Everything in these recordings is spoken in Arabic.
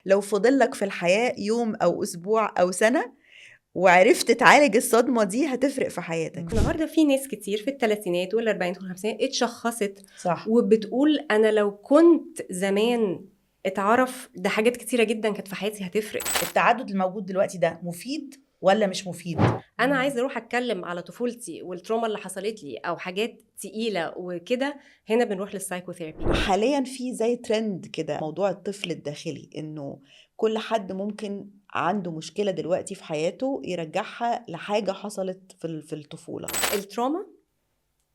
لو فضل لك في الحياة يوم أو أسبوع أو سنة وعرفت تعالج الصدمة دي هتفرق في حياتك. النهارده في ناس كتير في الثلاثينات والاربعينات والخمسينات اتشخصت صح. وبتقول انا لو كنت زمان اتعرف ده حاجات كتيرة جدا كانت في حياتي هتفرق. التعدد الموجود دلوقتي ده مفيد ولا مش مفيد؟ انا عايزه اروح اتكلم على طفولتي والتروما اللي حصلت لي او حاجات تقيله وكده، هنا بنروح للسايكوثيرابي. حاليا في زي ترند كده موضوع الطفل الداخلي، إنه كل حد ممكن عنده مشكلة دلوقتي في حياته يرجعها لحاجة حصلت في الطفولة. التروما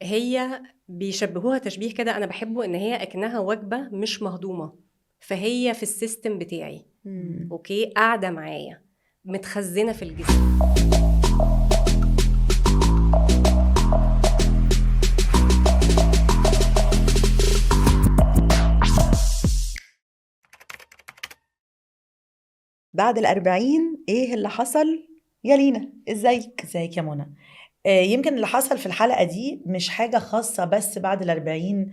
هي بيشبهوها تشبيه كده انا بحبه، ان هي اكنها وجبه مش مهضومه، فهي في السيستم بتاعي اوكي قاعده معايا متخزنه في الجسم. بعد 40 إيه اللي حصل يا لينا؟ إزيك؟ ازيك يا منى؟ يمكن اللي حصل في الحلقة دي مش حاجة خاصة بس بعد 40.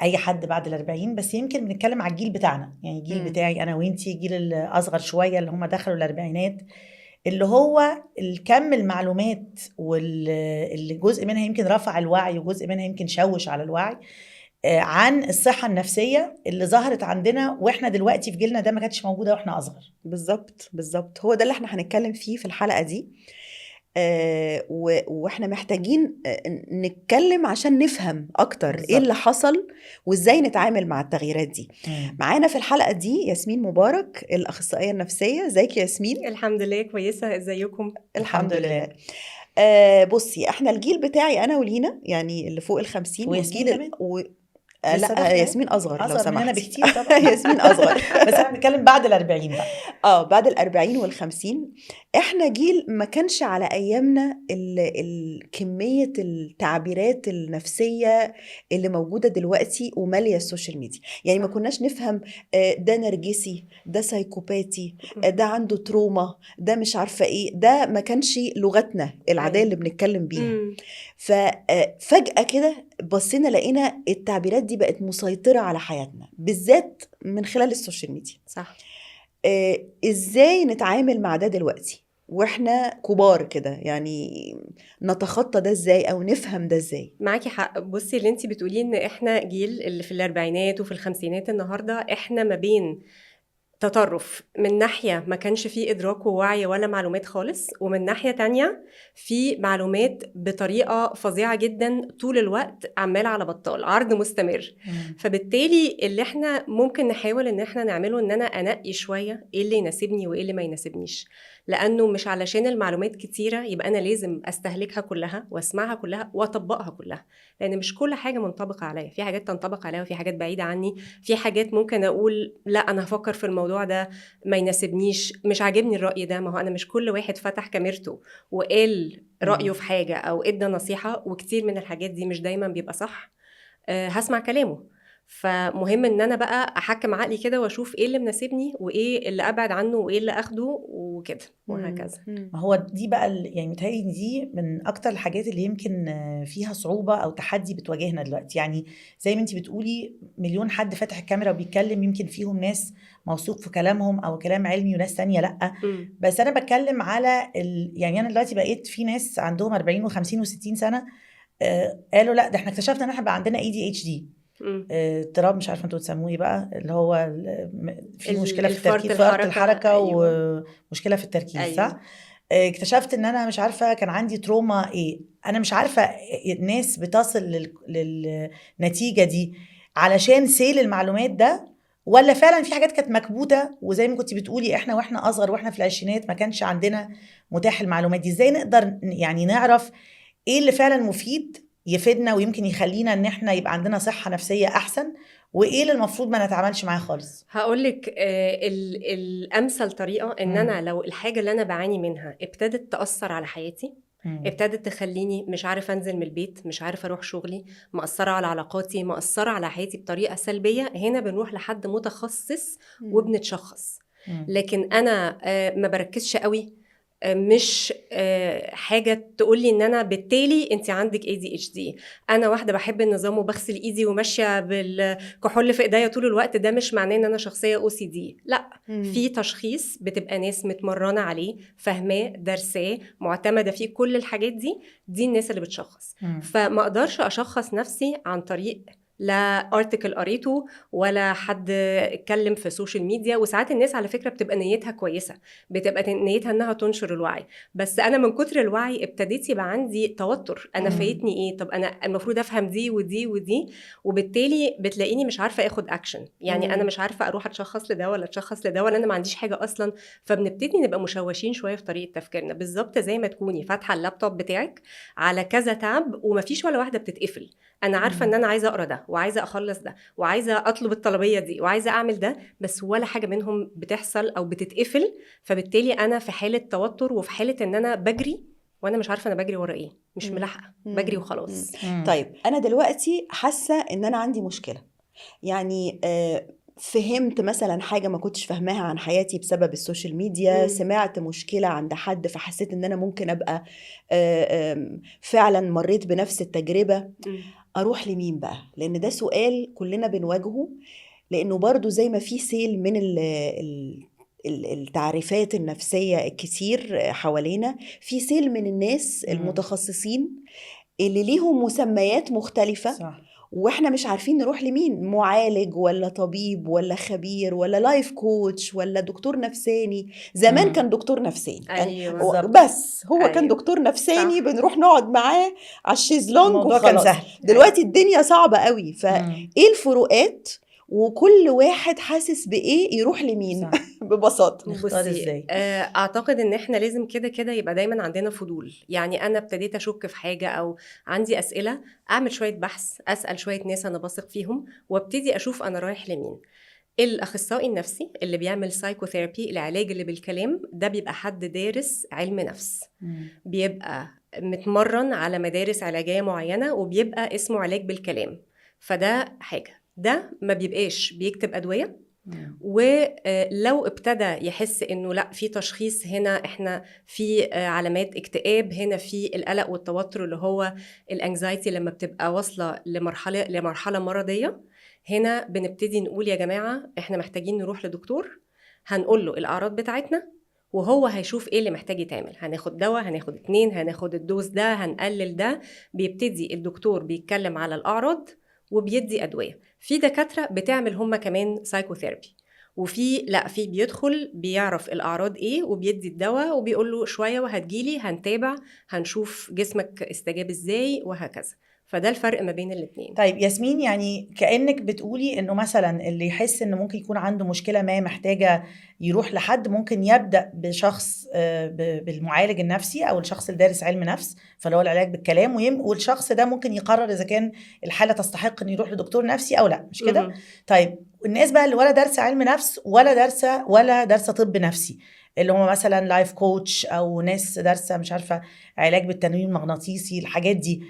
أي حد بعد 40، بس يمكن بنتكلم على الجيل بتاعنا، يعني الجيل بتاعي أنا وإنتي، الجيل الأصغر شوية اللي هم دخلوا الأربعينات، اللي هو الكم المعلومات واللي جزء منها يمكن رفع الوعي وجزء منها يمكن شوش على الوعي عن الصحة النفسية اللي ظهرت عندنا واحنا دلوقتي في جيلنا ده ما كانتش موجودة واحنا أصغر. بالظبط هو ده اللي احنا هنتكلم فيه في الحلقة دي. واحنا محتاجين نتكلم عشان نفهم اكتر بالظبط. ايه اللي حصل وازاي نتعامل مع التغييرات دي. معانا في الحلقة دي ياسمين مبارك، الأخصائية النفسية. ازيك يا ياسمين؟ الحمد لله كويسه، ازيكم؟ الحمد لله. بصي، احنا الجيل بتاعي انا ولينا يعني اللي فوق ال50 وياسمين والجيل كمان؟ لا ياسمين اصغر لو أصغر مننا سمحتي. بكتير طبعا. ياسمين اصغر. بس انا بنتكلم بعد 40 بقى. بعد 40 وال50 احنا جيل ما كانش على ايامنا كمية التعبيرات النفسية اللي موجودة دلوقتي ومالية السوشيال ميديا. يعني ما كناش نفهم ده نرجسي، ده سايكوباتي، ده عنده تروما، ده مش عارفة ايه. ده ما كانش لغتنا العادية اللي بنتكلم بيها. ففجأة كده بصينا لقينا التعبيرات دي بقت مسيطرة على حياتنا، بالذات من خلال السوشيال ميديا. صح. ازاي نتعامل مع ده دلوقتي واحنا كبار كده؟ يعني نتخطى ده ازاي او نفهم ده ازاي؟ معاكي حق. بصي اللي انتي بتقوليه ان احنا جيل اللي في الاربعينات وفي الخمسينات، النهارده احنا ما بين تطرف، من ناحية ما كانش فيه إدراك ووعي ولا معلومات خالص، ومن ناحية تانية في معلومات بطريقة فظيعة جدا طول الوقت، عمال على بطال، عرض مستمر. فبالتالي اللي احنا ممكن نحاول ان احنا نعمله ان انا انقي شوية ايه اللي يناسبني وايه اللي ما يناسبنيش، لانه مش علشان المعلومات كتيرة يبقى انا لازم استهلكها كلها واسمعها كلها واطبقها كلها، لان مش كل حاجة منطبقة عليا. في حاجات تنطبق عليا وفي حاجات بعيدة عني. في حاجات ممكن اقول لا انا هفكر في الموضوع ده ما يناسبنيش، مش عاجبني الرأي ده. ما هو انا مش كل واحد فتح كاميرته وقال رأيه في حاجة او ادى نصيحة، وكتير من الحاجات دي مش دايما بيبقى صح، هسمع كلامه. فمهم ان انا بقى احكم عقلي كده واشوف ايه اللي مناسبني وايه اللي ابعد عنه وايه اللي اخده وكده وهكذا. ما هو دي بقى يعني متهيألي دي من اكتر الحاجات اللي يمكن فيها صعوبة او تحدي بتواجهنا دلوقتي. يعني زي ما انتي بتقولي مليون حد فاتح الكاميرا وبيتكلم، يمكن فيهم ناس موثوق في كلامهم او كلام علمي وناس تانية لا. بس انا بتكلم على يعني انا دلوقتي بقيت في ناس عندهم 40 و50 و60 سنة قالوا لا ده احنا اكتشفنا ان احنا بقى عندنا ADHD، اضطراب مش عارفه انتوا تسموه ايه بقى، اللي هو في مشكله في التركيز، فرط الحركه. أيوة. ومشكله في التركيز. أيوة. صح. اكتشفت ان انا مش عارفه كان عندي تروما ايه. انا مش عارفه الناس بتصل للنتيجه دي علشان سيل المعلومات ده، ولا فعلا في حاجات كانت مكبوته. وزي ما كنت بتقولي احنا واحنا اصغر واحنا في العشرينات ما كانش عندنا متاح المعلومات دي. ازاي نقدر يعني نعرف ايه اللي فعلا مفيد يفيدنا ويمكن يخلينا ان احنا يبقى عندنا صحة نفسية احسن، وايه اللي المفروض ما نتعاملش معاه خالص؟ هقولك الامثل طريقة ان انا لو الحاجة اللي انا بعاني منها ابتدت تأثر على حياتي، ابتدت تخليني مش عارف انزل من البيت، مش عارف اروح شغلي، مأثرة على علاقاتي، مأثرة على حياتي بطريقة سلبية، هنا بنروح لحد متخصص وبنتشخص. لكن انا ما بركزش قوي، مش حاجة تقولي ان انا بالتالي انت عندك ADHD. انا واحدة بحب النظام وبغسل ايدي وماشية بالكحول في ايديا طول الوقت، ده مش معناه ان انا شخصية OCD. لا، في تشخيص بتبقى ناس متمرنة عليه، فاهماه، درساه، معتمدة فيه، كل الحاجات دي الناس اللي بتشخص. فما اقدرش اشخص نفسي عن طريق لا ارتكل قريته ولا حد اتكلم في السوشيال ميديا. وساعات الناس على فكرة بتبقى نيتها كويسة، بتبقى نيتها انها تنشر الوعي، بس انا من كتر الوعي ابتديت يبقى عندي توتر. انا فايتني ايه؟ طب انا المفروض افهم دي ودي ودي، وبالتالي بتلاقيني مش عارفة اخد اكشن. يعني انا مش عارفة اروح اتشخص لده ولا اتشخص لده، ولا انا ما عنديش حاجة اصلا. فبنبتدي نبقى مشوشين شوية في طريقة تفكيرنا، بالظبط زي ما تكوني فاتحة اللابتوب بتاعك على كذا تاب ومفيش ولا واحدة بتتقفل. انا عارفة ان انا عايزة اقرا ده وعايزة اخلص ده وعايزة اطلب الطلبية دي وعايزة اعمل ده، بس ولا حاجة منهم بتحصل او بتتقفل. فبالتالي انا في حالة توتر وفي حالة ان انا بجري وانا مش عارفة انا بجري ورا ايه، مش ملاحقة، بجري وخلاص. طيب انا دلوقتي حاسة ان انا عندي مشكلة، يعني فهمت مثلا حاجة ما كنتش فهماها عن حياتي بسبب السوشيال ميديا، سمعت مشكلة عند حد فحسيت ان انا ممكن ابقى فعلا مريت بنفس التجربة. اروح لمين بقى؟ لان ده سؤال كلنا بنواجهه، لانه برضو زي ما في سيل من التعريفات النفسية الكتير حوالينا، في سيل من الناس المتخصصين اللي ليهم مسميات مختلفة. صح. واحنا مش عارفين نروح لمين، معالج ولا طبيب ولا خبير ولا لايف كوتش ولا دكتور نفساني. زمان كان دكتور نفساني، أيوة. بس هو كان أيوة. دكتور نفساني، صح. بنروح نقعد معاه على الشيزلونج الموضوع كان وخلاص. سهل. دلوقتي الدنيا صعبة قوي. فايه الفروقات وكل واحد حاسس بايه يروح لمين؟ صح. ببساطة نختار بصي، ازاي؟ اعتقد ان احنا لازم كده كده يبقى دايما عندنا فضول. يعني انا ابتديت اشك في حاجه او عندي اسئله، اعمل شويه بحث، اسال شويه ناس انا بثق فيهم، وابتدي اشوف انا رايح لمين. الاخصائي النفسي اللي بيعمل سايكوثيرابي، العلاج اللي بالكلام ده، بيبقى حد دارس علم نفس، بيبقى متمرن على مدارس علاجيه معينه، وبيبقى اسمه علاج بالكلام. فده حاجه، ده ما بيبقاش بيكتب ادويه. ولو ابتدى يحس انه لا، في تشخيص هنا، احنا في علامات اكتئاب هنا، في القلق والتوتر اللي هو الانكزايتي لما بتبقى واصله لمرحله مرضيه، هنا بنبتدي نقول يا جماعه احنا محتاجين نروح لدكتور. هنقول له الاعراض بتاعتنا وهو هيشوف ايه اللي محتاج يتعمل. هناخد دواء، هناخد 2، هناخد الدوز ده، هنقلل ده. بيبتدي الدكتور بيتكلم على الاعراض وبيدي ادويه. في دكاتره بتعمل هم كمان سايكوثيرابي، وفي لا، في بيدخل بيعرف الاعراض ايه وبيدي الدواء وبيقول له شويه وهتجيلي، هنتابع، هنشوف جسمك استجاب ازاي وهكذا. فده الفرق ما بين الاثنين. طيب ياسمين، يعني كأنك بتقولي انه مثلا اللي يحس انه ممكن يكون عنده مشكلة ما محتاجة يروح لحد، ممكن يبدأ بشخص بالمعالج النفسي او الشخص اللي دارس علم نفس، فاللي هو العلاج بالكلام، والشخص ده ممكن يقرر اذا كان الحالة تستحق انه يروح لدكتور نفسي او لا، مش كده؟ طيب الناس بقى اللي ولا دارسة علم نفس ولا دارسة طب نفسي، اللي هم مثلا لايف كوتش او ناس دارسة مش عارفة علاج بالتنويم المغناطيسي، الحاجات دي،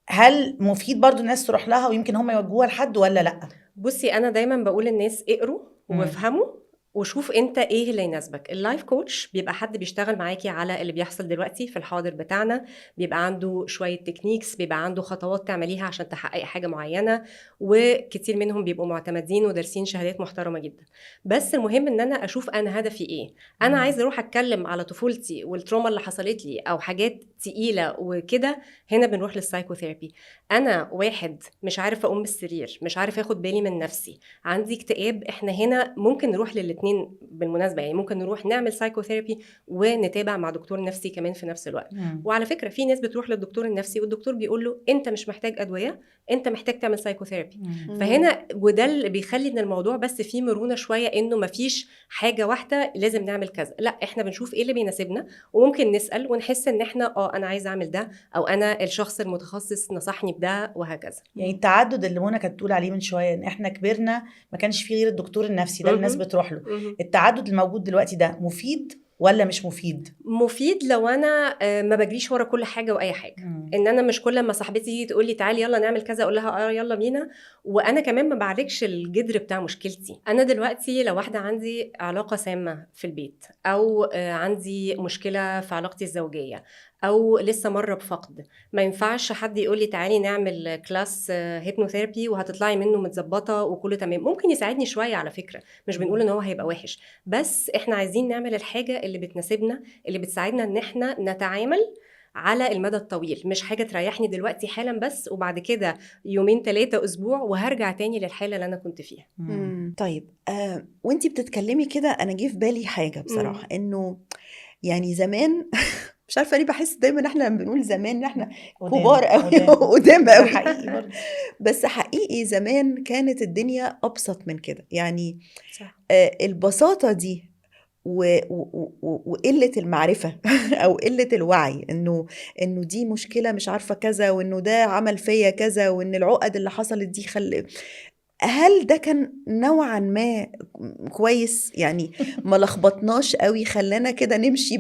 هل مفيد برضو الناس تروح لها ويمكن هم يوجهوها لحد ولا لا؟ بصي، انا دايما بقول للناس اقروا وافهموا وشوف انت ايه اللي يناسبك. اللايف كوتش بيبقى حد بيشتغل معاكي على اللي بيحصل دلوقتي في الحاضر بتاعنا، بيبقى عنده شوية تكنيكس، بيبقى عنده خطوات تعمليها عشان تحققي حاجة معينة، وكتير منهم بيبقوا معتمدين ودارسين شهادات محترمة جدا. بس المهم ان انا اشوف انا هدفي ايه. انا عايزه اروح اتكلم على طفولتي والتروما اللي حصلت لي او حاجات تقيلة وكده، هنا بنروح للسايكوثيرابي. انا واحد مش عارف اقوم بالسرير، مش عارف اخد بالي من نفسي، عندي اكتئاب، احنا هنا ممكن نروح للاتنين بالمناسبة. يعني ممكن نروح نعمل سايكوثيرابي ونتابع مع دكتور نفسي كمان في نفس الوقت. وعلى فكرة في ناس بتروح للدكتور النفسي والدكتور بيقول له انت مش محتاج ادوية، انت محتاج تعمل سايكوثيرابي. فهنا وده اللي بيخلي ان الموضوع بس فيه مرونة شوية، انه مفيش حاجة واحدة لازم نعمل كذا، لا، احنا بنشوف ايه اللي بيناسبنا، وممكن نسأل ونحس ان احنا انا عايز اعمل ده، او انا الشخص المتخصص نصحني بده وهكذا. يعني التعدد اللي منى كانت بتقول عليه من شويه، ان احنا كبرنا ما كانش فيه غير الدكتور النفسي ده الناس بتروح له، التعدد الموجود دلوقتي ده مفيد ولا مش مفيد؟ مفيد لو انا ما بجريش ورا كل حاجه واي حاجه. ان انا مش كل ما صاحبتي تيجي تقول لي تعالي يلا نعمل كذا اقول لها يلا بينا، وانا كمان ما بعالجش الجذر بتاع مشكلتي. انا دلوقتي لو واحده عندي علاقه سامه في البيت، او عندي مشكله في علاقتي الزوجيه، او لسه مره بفقد، ما ينفعش حد يقول لي تعالي نعمل كلاس هيبنوثيرابي وهتطلعي منه متظبطه وكله تمام. ممكن يساعدني شويه على فكره، مش بنقول ان هو هيبقى وحش، بس احنا عايزين نعمل الحاجه اللي بتناسبنا، اللي بتساعدنا ان احنا نتعامل على المدى الطويل، مش حاجه تريحني دلوقتي حالا بس، وبعد كده يومين 3 اسبوع وهرجع تاني للحاله اللي انا كنت فيها. طيب وانتي بتتكلمي كده انا جه في بالي حاجه بصراحه، انه يعني زمان مش عارفه ليه بحس دايما احنا لما بنقول زمان ان احنا كبار قوي قدام ده قوي، حقيقي برضه. بس حقيقي زمان كانت الدنيا ابسط من كده، يعني صح. البساطه دي وقله المعرفه او قله الوعي انه دي مشكله مش عارفه كذا، وانه ده عمل فيا كذا، وان العقد اللي حصلت دي هل ده كان نوعا ما كويس؟ يعني ما لخبطناش قوي، خلانا كده نمشي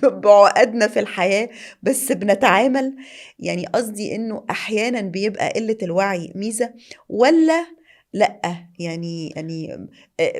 بعقدنا في الحياة بس بنتعامل؟ يعني قصدي انه احيانا بيبقى قلة الوعي ميزة، ولا لأ؟ يعني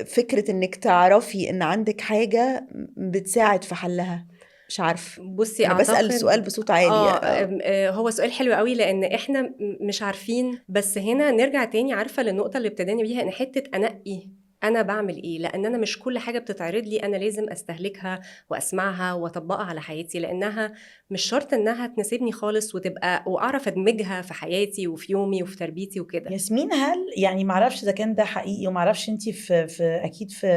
فكرة انك تعرفي ان عندك حاجة بتساعد في حلها. مش عارف، بصي انا بسأل اعتقد السؤال بصوت عالي. هو سؤال حلو قوي، لان احنا مش عارفين. بس هنا نرجع تاني، عارفه للنقطه اللي ابتدينا بيها، ان حته انقي انا بعمل ايه، لان انا مش كل حاجه بتتعرض لي انا لازم استهلكها واسمعها واطبقها على حياتي، لانها مش شرط انها تناسبني خالص وتبقى واعرف ادمجها في حياتي وفي يومي وفي تربيتي وكده. ياسمين، هل يعني معرفش اذا كان ده حقيقي، ومعرفش انتي في اكيد في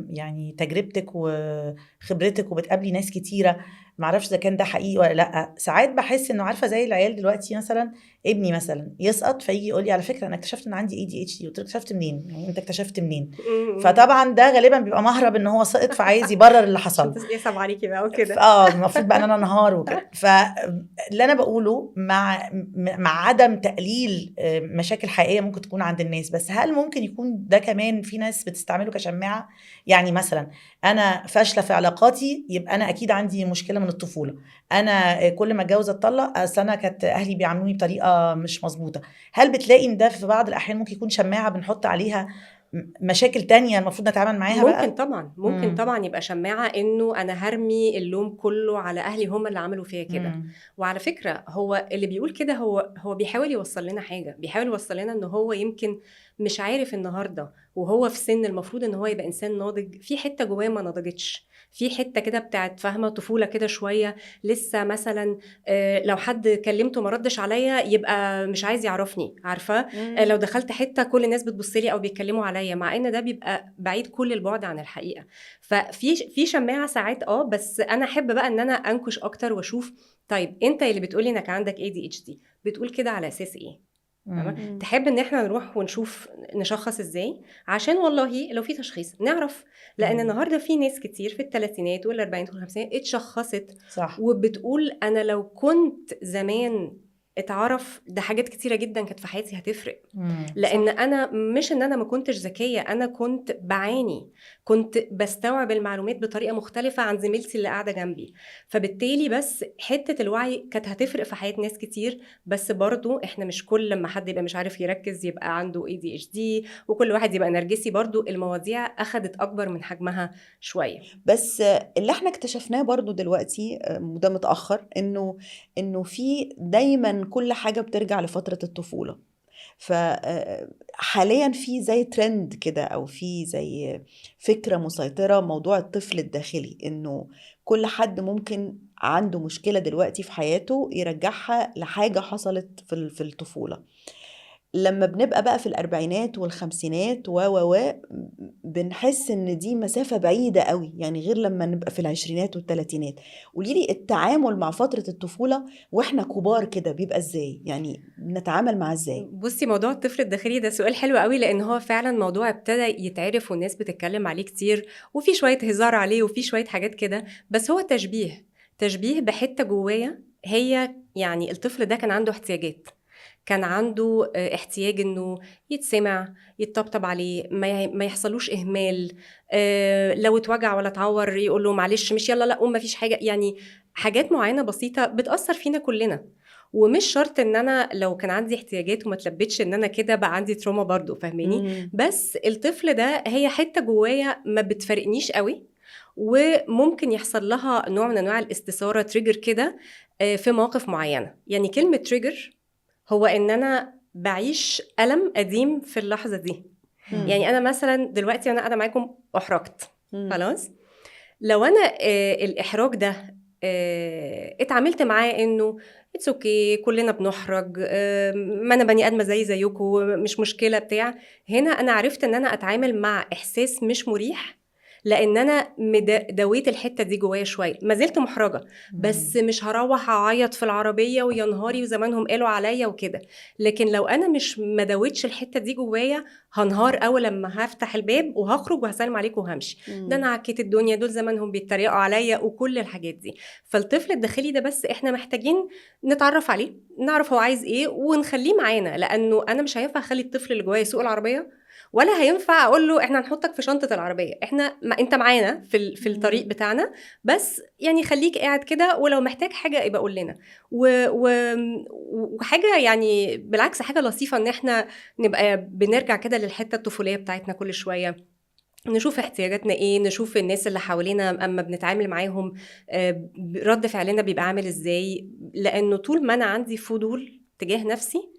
يعني تجربتك وخبرتك وبتقابلي ناس كتيره، معرفش اذا كان ده حقيقي ولا لا. ساعات بحس انه عارفه زي العيال دلوقتي، مثلا ابني مثلا يسقط فيجي يقول لي على فكره انا اكتشفت ان عندي ADHD. قلت له اكتشفت منين؟ يعني انت اكتشفت منين؟ فطبعا ده غالبا بيبقى مهرب ان هو سقط، فعايز يبرر اللي حصل عشان يصعب عليكي بقى وكده. المفروض بقى ان انا انهار وكده. فاللي انا بقوله مع عدم تقليل مشاكل حقيقيه ممكن تكون عند الناس، بس هل ممكن يكون ده كمان في ناس بتستعمله كشماعه؟ يعني مثلا انا فاشله في علاقاتي، يبقى انا اكيد عندي مشكله من الطفوله. انا كل ما اتجوز اتطلق، اصل انا كانت اهلي بيعاملوني بطريقه مش مظبوطه. هل بتلاقي ان ده في بعض الاحيان ممكن يكون شماعه بنحط عليها مشاكل تانية المفروض نتعامل معاها بقى؟ ممكن طبعا، ممكن طبعا يبقى شماعة انه انا هرمي اللوم كله على اهلي، هم اللي عملوا فيا كده. وعلى فكرة هو اللي بيقول كده هو بيحاول يوصل لنا حاجة، بيحاول يوصل لنا ان هو يمكن مش عارف النهاردة وهو في سن المفروض ان هو يبقى انسان ناضج، في حتة جواه ما نضجتش، في حته كده بتاعت فاهمه طفوله كده شويه لسه. مثلا لو حد كلمته ما ردش عليا يبقى مش عايز يعرفني، عارفه؟ لو دخلت حته كل الناس بتبص لي او بيتكلموا عليا، مع ان ده بيبقى بعيد كل البعد عن الحقيقه. ففي شماعه ساعات بس انا احب بقى ان انا انكش اكتر واشوف، طيب انت اللي بتقولي انك عندك ADHD بتقول كده على اساس ايه؟ تحب ان احنا نروح ونشوف نشخص ازاي، عشان والله لو في تشخيص نعرف. لان النهارده في ناس كتير في الثلاثينات والاربعينات والخمسينات اتشخصت، صح، وبتقول انا لو كنت زمان اتعرف ده حاجات كتيرة جدا كانت في حياتي هتفرق. لان صح. انا مش ان انا ما كنتش ذكية، انا كنت بعاني، كنت بستوعب المعلومات بطريقة مختلفة عن زميلتي اللي قاعدة جنبي. فبالتالي بس حتة الوعي كانت هتفرق في حياة ناس كتير. بس برضو احنا مش كل لما حد يبقى مش عارف يركز يبقى عنده ADHD، وكل واحد يبقى نرجسي. برضو المواضيع اخدت اكبر من حجمها شوية. بس اللي احنا اكتشفناه برضو دلوقتي وده متأخر، انه في دايما كل حاجة بترجع لفترة الطفولة. فحاليا في زي ترند كده، او في زي فكرة مسيطرة، موضوع الطفل الداخلي، انه كل حد ممكن عنده مشكلة دلوقتي في حياته يرجعها لحاجة حصلت في الطفولة. لما بنبقى بقى في الأربعينات والخمسينات بنحس ان دي مسافة بعيدة قوي، يعني غير لما نبقى في العشرينات والثلاثينات. قوليلي التعامل مع فترة الطفولة واحنا كبار كده بيبقى ازاي؟ يعني نتعامل معاه ازاي؟ بصي، موضوع الطفل الداخلي ده سؤال حلو قوي، لان هو فعلا موضوع ابتدى يتعرف والناس بتتكلم عليه كتير، وفي شوية هزار عليه وفي شوية حاجات كده. بس هو تشبيه بحتة جوايا، هي يعني الطفل ده كان عنده احتياجات، كان عنده احتياج انه يتسمع، يتطبطب عليه، ما يحصلوش اهمال. لو اتوجع ولا اتعور يقول له معلش مش يلا لا قوم مفيش حاجه. يعني حاجات معينه بسيطه بتاثر فينا كلنا. ومش شرط ان انا لو كان عندي احتياجات وما تلبتش ان انا كده بقى عندي تروما برضو، فاهماني؟ بس الطفل ده هي حته جوايا ما بتفرقنيش قوي، وممكن يحصل لها نوع من انواع الاستثاره، تريجر كده في مواقف معينه. يعني كلمه تريجر هو ان انا بعيش ألم قديم في اللحظة دي. يعني أنا مثلا دلوقتي وأنا قاعدة معاكم أحرجت، خلاص. لو أنا الإحراج ده اتعاملت معاه إنه اتس اوكي كلنا بنحرج، ما أنا بني آدمة زيكم مش مشكلة بتاع، هنا أنا عرفت إن أنا أتعامل مع إحساس مش مريح، لان انا دويت الحته دي جوايا شويه. ما زلت محرجه بس مش هروح اعيط في العربيه ويا نهاري وزمانهم قالوا عليا وكده. لكن لو انا مش ما دويتش الحته دي جوايا هنهار اول لما هفتح الباب وهخرج وهسلم عليكم وهمشي. ده انا عكيت الدنيا، دول زمانهم بيتريقوا عليا وكل الحاجات دي. فالطفل الداخلي ده بس احنا محتاجين نتعرف عليه، نعرف هو عايز ايه ونخليه معانا، لانه انا مش هينفع اخلي الطفل اللي جوايا يسوق العربيه، ولا هينفع اقول له احنا هنحطك في شنطه العربيه، احنا انت معانا في الطريق بتاعنا، بس يعني خليك قاعد كده، ولو محتاج حاجه يبقى قول لنا. وحاجه يعني بالعكس حاجه لطيفه ان احنا نبقى بنرجع كده للحته الطفوليه بتاعتنا كل شويه، نشوف احتياجاتنا ايه، نشوف الناس اللي حوالينا اما بنتعامل معاهم رد فعلنا بيبقى عامل ازاي. لانه طول ما انا عندي فضول تجاه نفسي،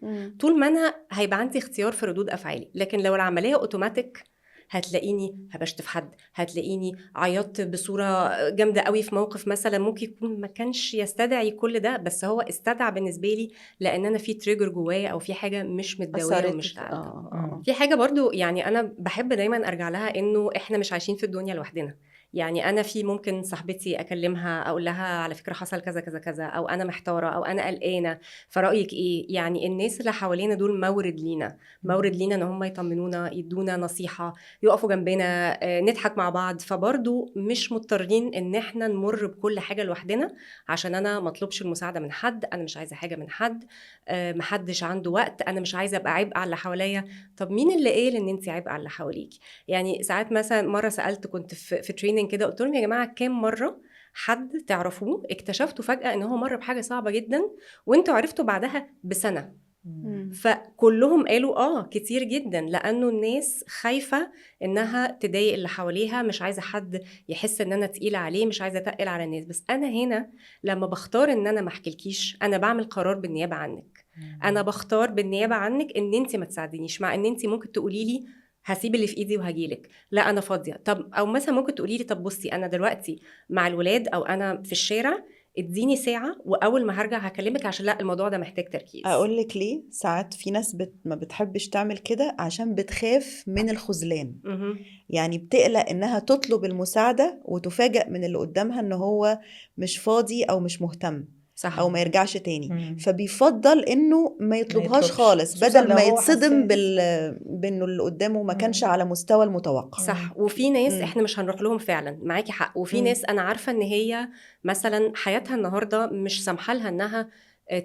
طول ما انا هيبقى عندي اختيار في ردود افعالي. لكن لو العمليه اوتوماتيك هتلاقيني هبشت في حد، هتلاقيني عيطت بصوره جامده قوي في موقف مثلا ممكن يكون ما كانش يستدعي كل ده، بس هو استدعى بالنسبه لي لان انا في تريجر جوايا او في حاجه مش متداويه ومش تعالجه. في حاجه برضو يعني انا بحب دايما ارجع لها، انه احنا مش عايشين في الدنيا لوحدنا. يعني انا في ممكن صاحبتي اكلمها اقول لها على فكره حصل كذا كذا كذا، او انا محتاره، او انا قلقانه، فرايك ايه؟ يعني الناس اللي حوالينا دول مورد لينا ان هم يطمنونا، يدونا نصيحه، يقفوا جنبنا، نضحك مع بعض. فبرضو مش مضطرين ان احنا نمر بكل حاجه لوحدنا، عشان انا مطلوبش المساعده من حد، انا مش عايزه حاجه من حد، محدش عنده وقت، انا مش عايزه ابقى عبء على اللي حواليا. طب مين اللي قال ان انت عبء على اللي حواليكي؟ يعني ساعات مثلا مره سالت، كنت في تريننج كده، قلت لهم يا جماعه كام مره حد تعرفوه اكتشفتوا فجاه ان هو مر بحاجه صعبه جدا وانتوا عرفتوا بعدها بسنه؟ فكلهم قالوا كتير جدا، لانه الناس خايفه انها تضايق اللي حواليها، مش عايزه حد يحس ان انا تقيله عليه، مش عايزه اتقل على الناس. بس انا هنا لما بختار ان انا ما احكيلكيش، انا بعمل قرار بالنيابه عنك. انا بختار بالنيابه عنك ان انت ما تساعدينيش، مع ان انت ممكن تقولي لي هسيب اللي في ايدي وهجيلك، لا انا فاضيه. طب او مثلا ممكن تقولي لي طب بصي انا دلوقتي مع الولاد او انا في الشارع، اديني ساعه واول ما هرجع هكلمك، عشان لا الموضوع ده محتاج تركيز. اقول لك ليه ساعات في ناس ما بتحبش تعمل كده، عشان بتخاف من الخذلان. يعني بتقلق انها تطلب المساعدة وتفاجأ من اللي قدامها ان هو مش فاضي او مش مهتم، صح. او ما يرجعش تاني. فبيفضل انه ما يطلبهاش خالص، خصوصاً بدل لو ما هو يتصدم حساس. بانه اللي قدامه ما كانش على مستوى المتوقع. صح. وفي ناس احنا مش هنروح لهم فعلا، معاكي حق. وفي ناس انا عارفه ان هي مثلا حياتها النهارده مش سامحه لها انها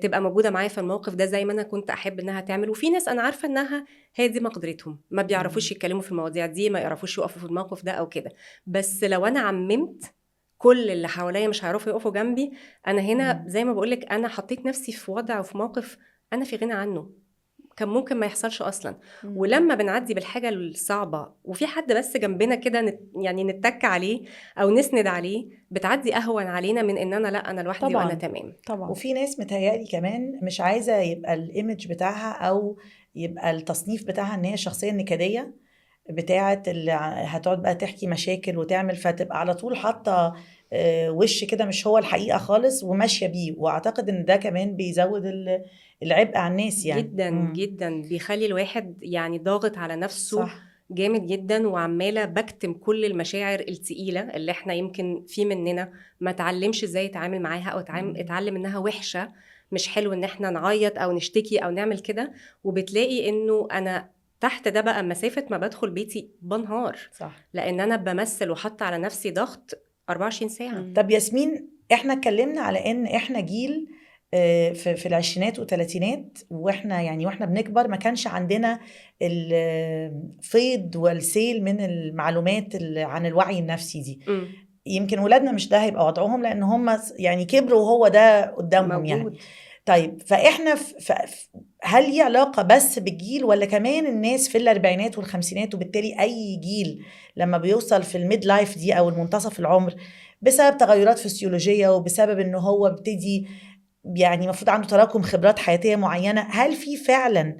تبقى موجوده معايا في الموقف ده زي ما انا كنت احب انها تعمل. وفي ناس انا عارفه انها هي دي مقدرتهم، ما بيعرفوش يتكلموا في المواضيع دي، ما يعرفوش يقفوا في الموقف ده او كده. بس لو انا عممت كل اللي حواليا مش هيعرفوا يقفوا جنبي، انا هنا زي ما بقولك انا حطيت نفسي في وضع وفي موقف انا في غنى عنه، كان ممكن ما يحصلش اصلا. ولما بنعدي بالحاجه الصعبه وفي حد بس جنبنا كده يعني نتك عليه او نسند عليه، بتعدي اهون علينا من ان انا لا انا لوحدي وانا تمام. طبعا. وفي ناس متهيألي كمان مش عايزه يبقى الايمج بتاعها او يبقى التصنيف بتاعها ان هي شخصيه نكديه، بتاعه اللي هتقعد بقى تحكي مشاكل وتعمل، فتبقى على طول حاطه وش كده مش هو الحقيقه خالص وماشيه بيه. واعتقد ان ده كمان بيزود العبء على الناس يعني. جدا جدا بيخلي الواحد يعني ضاغط على نفسه. صح. جامد جدا. وعماله بكتم كل المشاعر التقيله اللي احنا يمكن في مننا ما تعلمش ازاي يتعامل معاها، او اتعلم انها وحشه، مش حلو ان احنا نعيط او نشتكي او نعمل كده. وبتلاقي انه انا تحت ده بقى مسافه ما بدخل بيتي بنهار. صح. لان انا بمثل وحط على نفسي ضغط 24 ساعه. طب ياسمين، احنا اتكلمنا على ان احنا جيل في العشرينات والثلاثينات، واحنا بنكبر ما كانش عندنا الفيض والسيل من المعلومات عن الوعي النفسي دي. يمكن ولادنا مش ده هيبقى وضعهم، لان هم يعني كبروا وهو ده قدامهم يعني. موجود. طيب فاحنا هل ليه علاقه بس بالجيل، ولا كمان الناس في الاربعينات والخمسينات، وبالتالي اي جيل لما بيوصل في الميد لايف دي او المنتصف العمر بسبب تغيرات فسيولوجيه وبسبب انه هو بيبتدي يعني المفروض عنده تراكم خبرات حياتيه معينه، هل في فعلا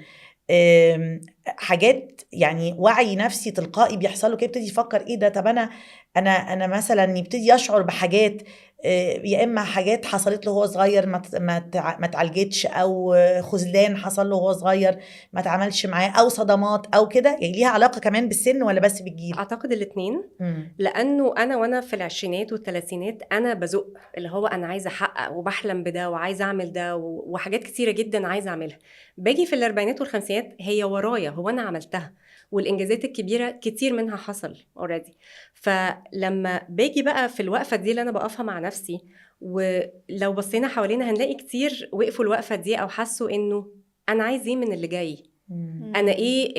حاجات يعني وعي نفسي تلقائي بيحصل له كده، يبتدي يفكر ايه ده؟ طب انا مثلا يبتدي يشعر بحاجات، يا اما حاجات حصلت له وهو صغير ما اتعالجتش، او خذلان حصل له وهو صغير ما اتعاملش معاه، او صدمات او كده، يعني ليها علاقه كمان بالسن ولا بس بالجيل؟ اعتقد الاثنين، لانه وانا في العشرينات والثلاثينات انا بزق، اللي هو انا عايزه احقق وبحلم بده وعايزه اعمل ده وحاجات كتيره جدا عايزه اعملها. باجي في الاربعينات والخمسينات هي ورايا، هو انا عملتها، والانجازات الكبيره كتير منها حصل اوريدي. فلما باجي بقى في الوقفه دي اللي انا بقفها مع نفسي، ولو بصينا حوالينا هنلاقي كتير وقفوا الوقفه دي او حسوا انه انا عايز ايه من اللي جاي، انا ايه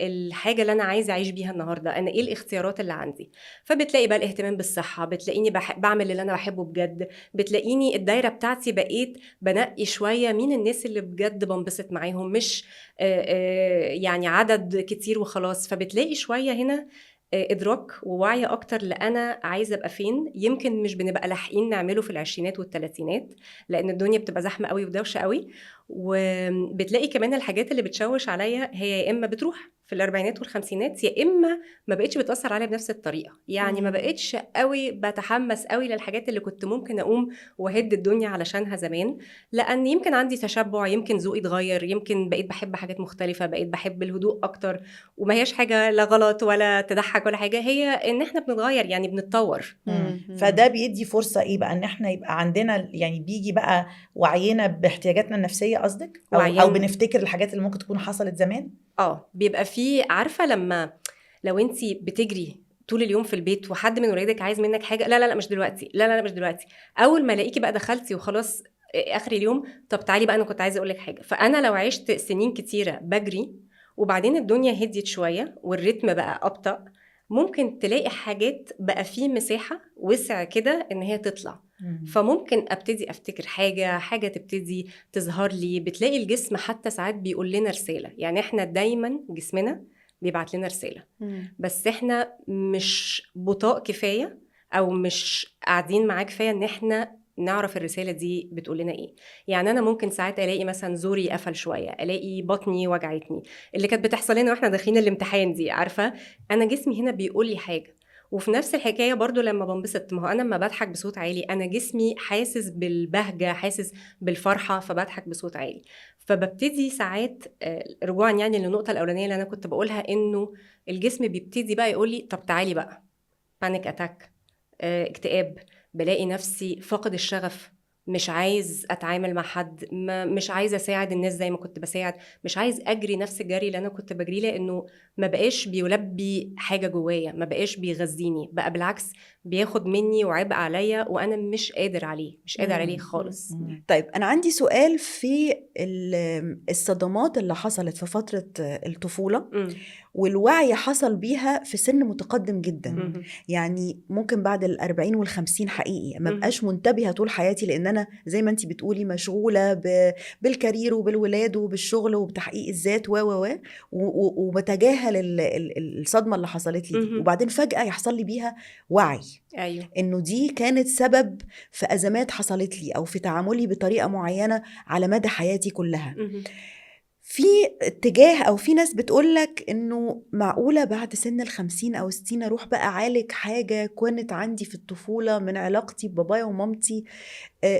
الحاجه اللي انا عايزه اعيش بيها النهارده، انا ايه الاختيارات اللي عندي. فبتلاقي بقى الاهتمام بالصحه، بتلاقيني بعمل اللي انا بحبه بجد، بتلاقيني الدايره بتاعتي بقيت بنقي شويه مين الناس اللي بجد بنبسط معاهم، مش يعني عدد كتير وخلاص. فبتلاقي شويه هنا ادراك ووعي اكتر لانا عايزه ابقى فين. يمكن مش بنبقى لاحقين نعمله في العشرينات والثلاثينات لان الدنيا بتبقى زحمه قوي ودوشه قوي. وبتلاقي كمان الحاجات اللي بتشوش عليا هي يا اما بتروح في الاربعينات والخمسينات، يا اما ما بقتش بتاثر عليا بنفس الطريقه. يعني ما بقتش قوي بتحمس قوي للحاجات اللي كنت ممكن اقوم وهد الدنيا علشانها زمان، لان يمكن عندي تشبع، يمكن ذوقي اتغير، يمكن بقيت بحب حاجات مختلفه، بقيت بحب الهدوء اكتر. وما هياش حاجه لا غلط ولا تضحك ولا حاجه، هي ان احنا بنتغير يعني بنتطور. فده بيدي فرصه ايه بقى ان احنا يبقى عندنا يعني بيجي بقى وعينا باحتياجاتنا النفسيه قصدك، او بنفتكر الحاجات اللي ممكن تكون حصلت زمان. بيبقى فيه، عارفه لو انتي بتجري طول اليوم في البيت وحد من ولادك عايز منك حاجه، لا لا لا مش دلوقتي، لا لا لا مش دلوقتي، اول ما الاقيكي بقى دخلتي وخلاص اخر اليوم، طب تعالي بقى انا كنت عايزه اقول لك حاجه. فانا لو عشت سنين كتيره بجري وبعدين الدنيا هديت شويه والريتم بقى ابطأ، ممكن تلاقي حاجات بقى فيه مساحه وسع كده ان هي تطلع. فممكن ابتدي افتكر حاجه تبتدي تظهر لي. بتلاقي الجسم حتى ساعات بيقول لنا رساله، يعني احنا دايما جسمنا بيبعت لنا رساله، بس احنا مش بطاء كفايه او مش قاعدين معاه كفايه ان احنا نعرف الرساله دي بتقول لنا ايه. يعني انا ممكن ساعات الاقي مثلا زوري قفل شويه، الاقي بطني وجعتني، اللي كانت بتحصل لنا واحنا داخلين الامتحان دي، عارفه انا جسمي هنا بيقول لي حاجه. وفي نفس الحكايه برضو لما بنبسط، ما هو انا لما بضحك بصوت عالي انا جسمي حاسس بالبهجه، حاسس بالفرحه، فبضحك بصوت عالي. فببتدي ساعات رجوعا يعني للنقطه الاولانيه اللي انا كنت بقولها، انه الجسم بيبتدي بقى يقول لي طب تعالي بقى، بانيك اتاك، اكتئاب، بلاقي نفسي فاقد الشغف، مش عايز اتعامل مع حد، مش عايز اساعد الناس زي ما كنت بساعد، مش عايز اجري نفس الجري اللي انا كنت بجري، لانه ما بقاش بيلبي حاجه جوايا، ما بقاش بيغذيني، بقى بالعكس بياخد مني وعبء عليا وانا مش قادر عليه خالص. طيب انا عندي سؤال في الصدمات اللي حصلت في فتره الطفوله والوعي حصل بيها في سن متقدم جدا. يعني ممكن بعد 40 و50 حقيقي ما بقاش منتبهه طول حياتي، لان انا زي ما انتي بتقولي مشغوله بالكارير وبالولاد وبالشغل وبتحقيق الذات وبتجاهل الصدمه اللي حصلت لي دي، وبعدين فجاه يحصل لي بيها وعي. أيوه. انه دي كانت سبب في ازمات حصلت لي او في تعاملي بطريقه معينه على مدى حياتي كلها. في اتجاه او في ناس بتقولك انه معقولة بعد سن 50 او 60 اروح بقى اعالج حاجة كانت عندي في الطفولة من علاقتي ببابايا ومامتي،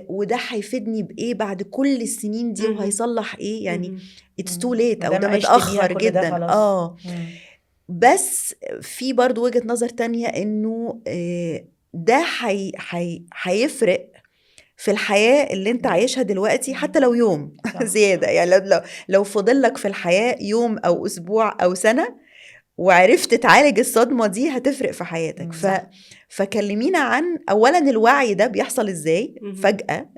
وده هيفيدني بايه بعد كل السنين دي وهيصلح ايه؟ يعني it's too late او ده متأخر جدا. بس في برضو وجهة نظر تانية انه ده هيفرق في الحياة اللي انت عايشها دلوقتي حتى لو يوم زيادة. يعني لو فضلك في الحياة يوم او اسبوع او سنة وعرفت تعالج الصدمة دي هتفرق في حياتك. صح. فكلمينا عن أولا الوعي ده بيحصل إزاي مهم. فجأة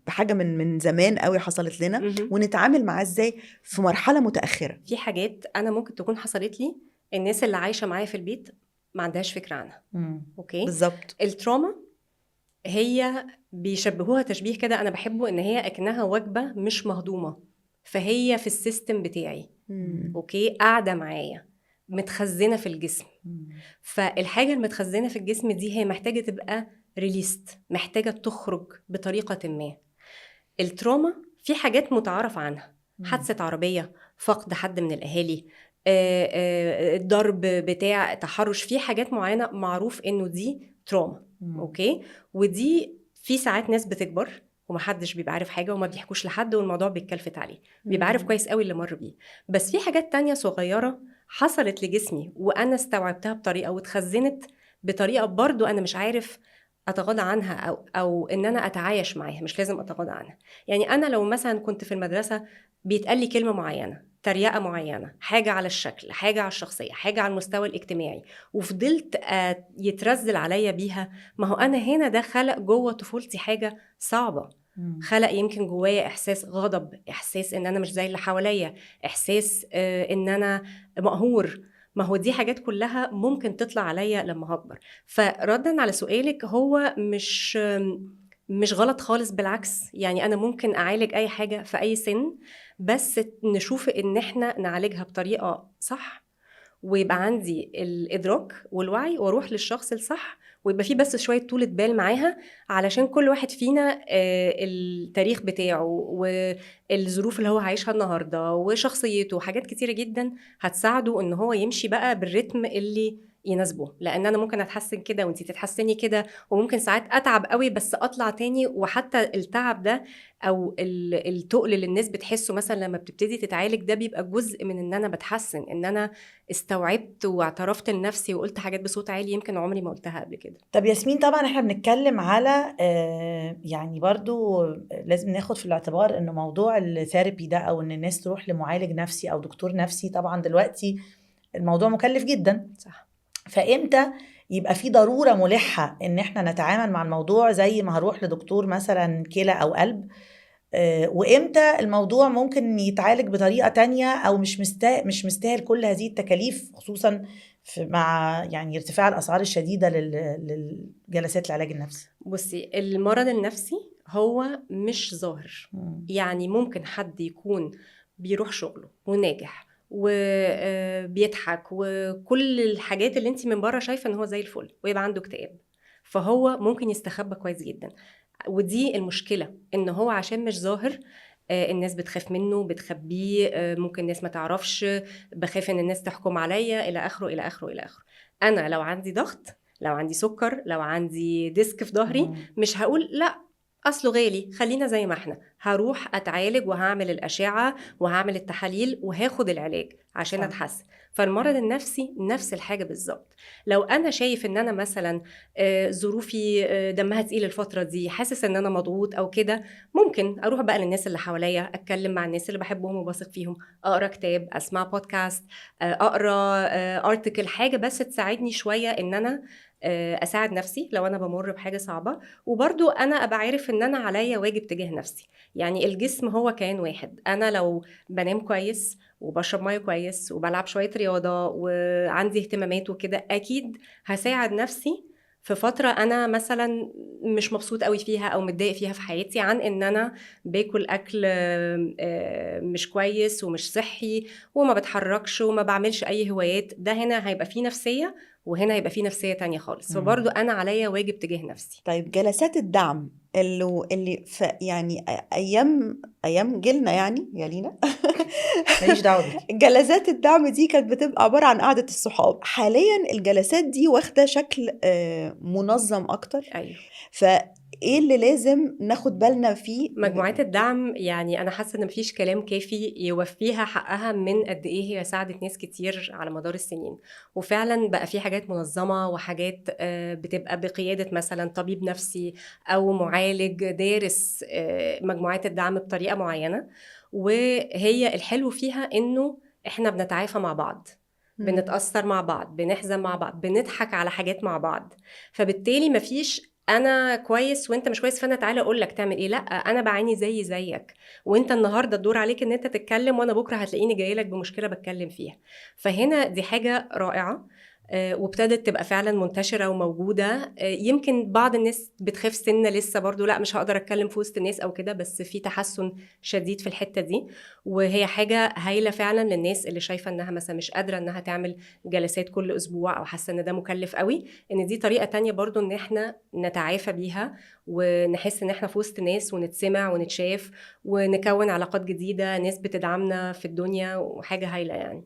بحاجة من زمان قوي حصلت لنا، مهم. ونتعامل معاه إزاي في مرحلة متأخرة. في حاجات انا ممكن تكون حصلت لي الناس اللي عايشه معايا في البيت ما عندهاش فكره عنها. اوكي. بالظبط. التروما هي بيشبهوها تشبيه كده انا بحبه، ان هي اكنها وجبه مش مهضومه، فهي في السيستم بتاعي. اوكي، قاعده معايا متخزنه في الجسم. فالحاجه المتخزنه في الجسم دي هي محتاجه تبقى ريليست، محتاجه تخرج بطريقه ما. التروما في حاجات متعارف عنها، حادثه عربيه، فقد حد من الاهالي، الضرب بتاع تحرش، في حاجات معينه معروف انه دي تروما. اوكي. ودي في ساعات ناس بتكبر ومحدش بيبقى عارف حاجه وما بيحكوش لحد والموضوع بيتكلفت عليه، بيبقى عارف كويس قوي اللي مر بيه. بس في حاجات تانية صغيره حصلت لجسمي وانا استوعبتها بطريقه واتخزنت بطريقه برضو انا مش عارف اتغاضى عنها او ان انا اتعايش معاها، مش لازم اتغاضى عنها. يعني انا لو مثلا كنت في المدرسه بيتقال لي كلمه معينه، تريقه معينه، حاجه على الشكل، حاجه على الشخصيه، حاجه على المستوى الاجتماعي، وفضلت يترزل عليا بيها، ما هو انا هنا ده خلق جوه طفولتي حاجه صعبه. خلق يمكن جوايا احساس غضب، احساس ان انا مش زي اللي حواليا، احساس ان انا مقهور. ما هو دي حاجات كلها ممكن تطلع عليا لما هكبر. فردا على سؤالك، هو مش غلط خالص، بالعكس. يعني انا ممكن اعالج اي حاجه في اي سن، بس نشوف ان احنا نعالجها بطريقه صح، ويبقى عندي الادراك والوعي واروح للشخص الصح، ويبقى فيه بس شويه طولة بال معاها، علشان كل واحد فينا التاريخ بتاعه والظروف اللي هو عايشها النهارده وشخصيته وحاجات كتيره جدا هتساعده ان هو يمشي بقى بالرتم اللي يناسبه. لان انا ممكن اتحسن كده وانتي تتحسني كده، وممكن ساعات اتعب قوي بس اطلع تاني. وحتى التعب ده او التقل اللي الناس بتحسه مثلا لما بتبتدي تتعالج، ده بيبقى جزء من ان انا بتحسن، ان انا استوعبت واعترفت لنفسي وقلت حاجات بصوت عالي يمكن عمري ما قلتها قبل كده. طب ياسمين، طبعا احنا بنتكلم على يعني برضو لازم ناخد في الاعتبار انه موضوع الثيرابي ده او ان الناس تروح لمعالج نفسي او دكتور نفسي، طبعا دلوقتي الموضوع مكلف جدا. صح. فامتى يبقى في ضرورة ملحة ان احنا نتعامل مع الموضوع زي ما هروح لدكتور مثلا كلى او قلب، وامتى الموضوع ممكن يتعالج بطريقة تانية او مش مستاهل كل هذه التكاليف، خصوصا مع يعني ارتفاع الاسعار الشديدة للجلسات العلاج النفسي؟ بصي، المرض النفسي هو مش ظاهر. يعني ممكن حد يكون بيروح شغله وناجح وبيضحك وكل الحاجات اللي انت من بره شايفه ان هو زي الفل، ويبقى عنده اكتئاب، فهو ممكن يستخبى كويس جدا. ودي المشكله، ان هو عشان مش ظاهر الناس بتخاف منه، بتخبيه، ممكن الناس ما تعرفش، بخاف ان الناس تحكم عليا، الى اخره الى اخره الى اخره. انا لو عندي ضغط، لو عندي سكر، لو عندي ديسك في ظهري، مش هقول لا اصله غالي خلينا زي ما احنا، هروح اتعالج وهعمل الاشعه وهعمل التحاليل وهاخد العلاج عشان اتحسن. فالمرض النفسي نفس الحاجه بالظبط. لو انا شايف ان انا مثلا ظروفي دمها تقيل الفتره دي، حاسس ان انا مضغوط او كده، ممكن اروح بقى للناس اللي حواليا، اتكلم مع الناس اللي بحبهم وبثق فيهم، اقرا كتاب، اسمع بودكاست، اقرا ارتكل، حاجه بس تساعدني شويه ان انا اساعد نفسي لو انا بمر بحاجه صعبه. وبرضو انا ابقى عارف ان انا عليا واجب تجاه نفسي. يعني الجسم هو كيان واحد، انا لو بنام كويس وبشرب ميه كويس وبلعب شويه رياضه وعندي اهتمامات وكده، اكيد هساعد نفسي في فترة أنا مثلا مش مبسوط قوي فيها أو متضايق فيها في حياتي، عن إن أنا باكل أكل مش كويس ومش صحي وما بتحركش وما بعملش أي هوايات. ده هنا هيبقى فيه نفسية، وهنا هيبقى فيه نفسية تانية خالص. فبرضو أنا عليا واجب تجاه نفسي. طيب جلسات الدعم اللي يعني ايام جيلنا، يعني يا لينا ماليش دعوه بيكي. جلسات الدعم دي كانت بتبقى عباره عن قعده الصحاب. حاليا الجلسات دي واخده شكل منظم اكتر. أيوه. فايه اللي لازم ناخد بالنا فيه؟ مجموعات الدعم يعني أنا حاسة إن مفيش كلام كافي يوفيها حقها من قد إيه هي ساعدت ناس كتير على مدار السنين. وفعلا بقى في حاجات منظمة وحاجات بتبقى بقيادة مثلا طبيب نفسي أو معالج دارس مجموعات الدعم بطريقة معينة. وهي الحلو فيها إنه إحنا بنتعافى مع بعض، بنتأثر مع بعض، بنحزن مع بعض، بنضحك على حاجات مع بعض. فبالتالي مفيش انا كويس وانت مش كويس فانا تعالى اقول لك تعمل ايه. لا، انا بعاني زيك، وانت النهارده الدور عليك ان انت تتكلم، وانا بكره هتلاقيني جاي لك بمشكله بتكلم فيها. فهنا دي حاجه رائعه، وابتدت تبقى فعلا منتشرة وموجودة. يمكن بعض الناس بتخاف سنة لسه برضو، لا مش هقدر اتكلم في وسط الناس او كده، بس في تحسن شديد في الحتة دي. وهي حاجة هايلة فعلا للناس اللي شايفة انها مثلا مش قادرة انها تعمل جلسات كل اسبوع، او حاسة ان ده مكلف قوي، ان دي طريقة تانية برضو ان احنا نتعافى بيها، ونحس ان احنا في وسط ناس ونتسمع ونتشاف، ونكون علاقات جديدة، ناس بتدعمنا في الدنيا، وحاجة هايلة يعني.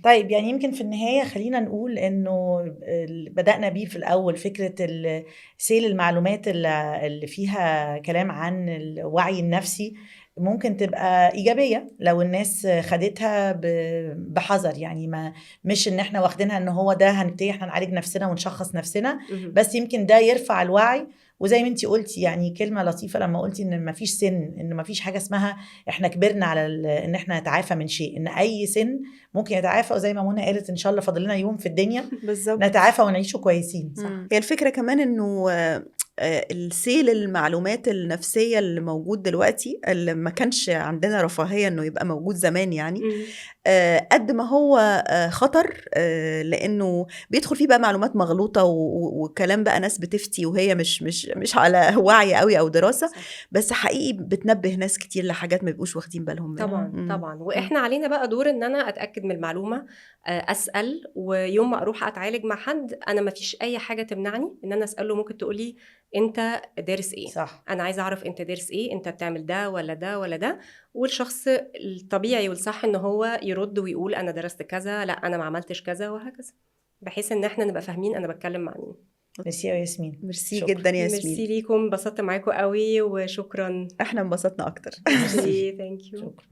طيب يعني يمكن في النهاية خلينا نقول انه بدأنا بيه في الاول فكرة سيل المعلومات اللي فيها كلام عن الوعي النفسي ممكن تبقى إيجابية لو الناس خدتها بحذر، يعني ما مش ان احنا واخدينها ان هو ده هنبتدي احنا نعالج نفسنا ونشخص نفسنا، بس يمكن ده يرفع الوعي. وزي ما انتي قلتي يعني كلمة لطيفة لما قلتي ان مفيش سن، ان مفيش حاجة اسمها احنا كبرنا على ان احنا نتعافى من شيء، ان اي سن ممكن يتعافى. وزي ما منى قالت ان شاء الله فاضل لنا يوم في الدنيا بالظبط نتعافى ونعيشه كويسين. صح. هي الفكرة كمان انه السيل المعلومات النفسية اللي موجود دلوقتي، اللي ما كانش عندنا رفاهية انه يبقى موجود زمان يعني، قد ما هو خطر، لانه بيدخل فيه بقى معلومات مغلوطة وكلام بقى ناس بتفتي وهي مش على وعي قوي او دراسة. صح. بس حقيقي بتنبه ناس كتير لحاجات ما بيبقوش واخدين بالهم منها. طبعا واحنا علينا بقى دور ان انا اتاكد من المعلومه، اسال، ويوم ما اروح اتعالج مع حد انا ما فيش اي حاجه تمنعني ان انا اساله. ممكن تقولي انت دارس ايه؟ صح. انا عايزه اعرف انت دارس ايه، انت بتعمل ده ولا ده ولا ده. والشخص الطبيعي والصح ان هو يرد ويقول انا درست كذا، لا انا ما عملتش كذا، وهكذا، بحيث ان احنا نبقى فاهمين انا بتكلم مع مين. ميرسي يا ياسمين. ميرسي شكرا. جدا يا ميرسي ياسمين، ليكم، انبسطت معاكم قوي، وشكرا. احنا انبسطنا اكتر. ميرسي، ثانك يو. شكرا.